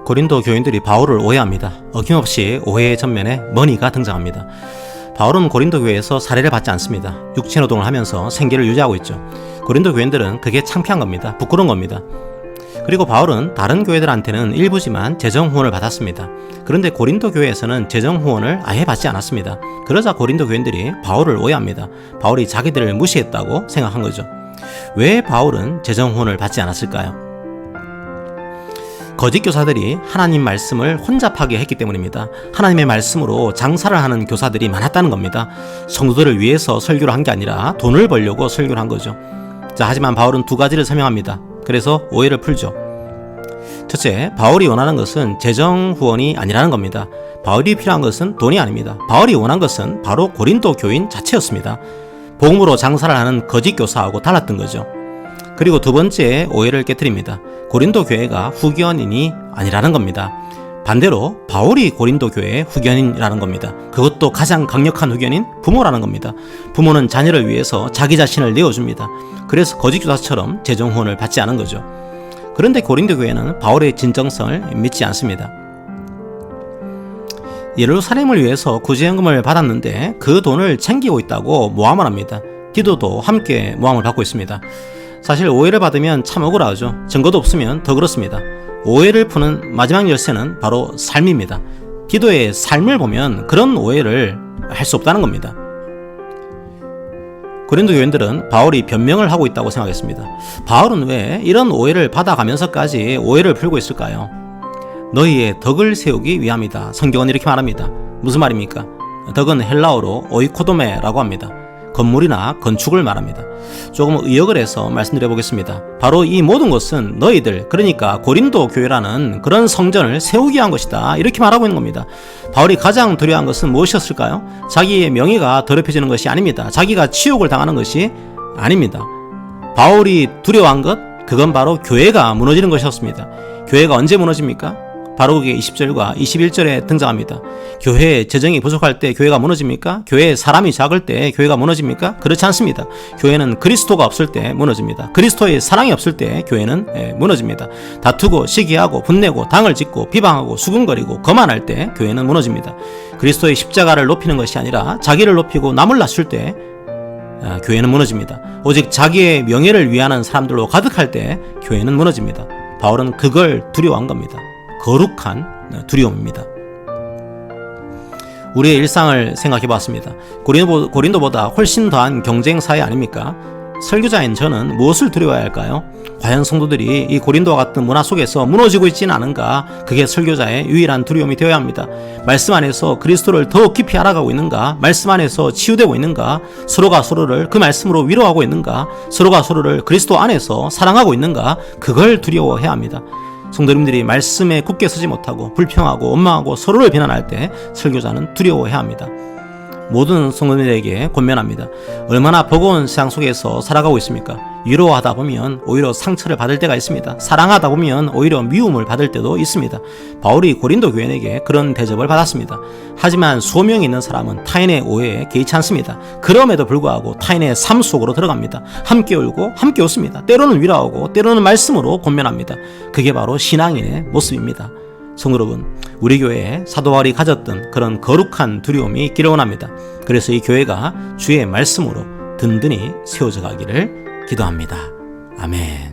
고린도 교인들이 바울을 오해합니다. 어김없이 오해의 전면에 머니가 등장합니다. 바울은 고린도 교회에서 살해를 받지 않습니다. 육체노동을 하면서 생계를 유지하고 있죠. 고린도 교인들은 그게 창피한 겁니다. 부끄러운 겁니다. 그리고 바울은 다른 교회들한테는 일부지만 재정 후원을 받았습니다. 그런데 고린도 교회에서는 재정 후원을 아예 받지 않았습니다. 그러자 고린도 교인들이 바울을 오해합니다. 바울이 자기들을 무시했다고 생각한 거죠. 왜 바울은 재정 후원을 받지 않았을까요? 거짓 교사들이 하나님 말씀을 혼잡하게 했기 때문입니다. 하나님의 말씀으로 장사를 하는 교사들이 많았다는 겁니다. 성도들을 위해서 설교를 한 게 아니라 돈을 벌려고 설교를 한 거죠. 자, 하지만 바울은 두 가지를 설명합니다. 그래서 오해를 풀죠. 첫째, 바울이 원하는 것은 재정 후원이 아니라는 겁니다. 바울이 필요한 것은 돈이 아닙니다. 바울이 원한 것은 바로 고린도 교인 자체였습니다. 복음으로 장사를 하는 거짓 교사하고 달랐던 거죠. 그리고 두 번째 오해를 깨뜨립니다. 고린도 교회가 후견인이 아니라는 겁니다. 반대로 바울이 고린도 교회의 후견인이라는 겁니다. 그것도 가장 강력한 후견인 부모라는 겁니다. 부모는 자녀를 위해서 자기 자신을 내어줍니다. 그래서 거짓 교사처럼 재정 후원을 받지 않은 거죠. 그런데 고린도 교회는 바울의 진정성을 믿지 않습니다. 예루살렘을 위해서 구제연금을 받았는데 그 돈을 챙기고 있다고 모함을 합니다. 디도도 함께 모함을 받고 있습니다. 사실 오해를 받으면 참 억울하죠. 증거도 없으면 더 그렇습니다. 오해를 푸는 마지막 열쇠는 바로 삶입니다. 디도의 삶을 보면 그런 오해를 할 수 없다는 겁니다. 고린도 교인들은 바울이 변명을 하고 있다고 생각했습니다. 바울은 왜 이런 오해를 받아가면서까지 오해를 풀고 있을까요? 너희의 덕을 세우기 위함이다. 성경은 이렇게 말합니다. 무슨 말입니까? 덕은 헬라어로 오이코도메라고 합니다. 건물이나 건축을 말합니다. 조금 의역을 해서 말씀드려 보겠습니다. 바로 이 모든 것은 너희들, 그러니까 고린도 교회라는 그런 성전을 세우기 위한 것이다. 이렇게 말하고 있는 겁니다. 바울이 가장 두려워한 것은 무엇이었을까요? 자기의 명예가 더럽혀지는 것이 아닙니다. 자기가 치욕을 당하는 것이 아닙니다. 바울이 두려워한 것, 그건 바로 교회가 무너지는 것이었습니다. 교회가 언제 무너집니까? 바로 그게 20절과 21절에 등장합니다. 교회의 재정이 부족할 때 교회가 무너집니까? 교회에 사람이 작을 때 교회가 무너집니까? 그렇지 않습니다. 교회는 그리스도가 없을 때 무너집니다. 그리스도의 사랑이 없을 때 교회는 무너집니다. 다투고 시기하고 분내고 당을 짓고 비방하고 수군거리고 거만할 때 교회는 무너집니다. 그리스도의 십자가를 높이는 것이 아니라 자기를 높이고 남을 낮출 때 교회는 무너집니다. 오직 자기의 명예를 위하는 사람들로 가득할 때 교회는 무너집니다. 바울은 그걸 두려워한 겁니다. 거룩한 두려움입니다. 우리의 일상을 생각해 봤습니다. 고린도보다 훨씬 더한 경쟁사회 아닙니까? 설교자인 저는 무엇을 두려워해야 할까요? 과연 성도들이 이 고린도와 같은 문화 속에서 무너지고 있지는 않은가? 그게 설교자의 유일한 두려움이 되어야 합니다. 말씀 안에서 그리스도를 더욱 깊이 알아가고 있는가? 말씀 안에서 치유되고 있는가? 서로가 서로를 그 말씀으로 위로하고 있는가? 서로가 서로를 그리스도 안에서 사랑하고 있는가? 그걸 두려워해야 합니다. 성도님들이 말씀에 굳게 서지 못하고 불평하고 원망하고 서로를 비난할 때 설교자는 두려워해야 합니다. 모든 성도님들에게 권면합니다. 얼마나 버거운 세상 속에서 살아가고 있습니까? 위로하다 보면 오히려 상처를 받을 때가 있습니다. 사랑하다 보면 오히려 미움을 받을 때도 있습니다. 바울이 고린도 교인에게 그런 대접을 받았습니다. 하지만 소명이 있는 사람은 타인의 오해에 개의치 않습니다. 그럼에도 불구하고 타인의 삶 속으로 들어갑니다. 함께 울고 함께 웃습니다. 때로는 위로하고 때로는 말씀으로 권면합니다. 그게 바로 신앙인의 모습입니다. 성도 여러분, 우리 교회에 사도 바울이 가졌던 그런 거룩한 두려움이 있기를 원합니다. 그래서 이 교회가 주의 말씀으로 든든히 세워져 가기를 기도합니다. 아멘.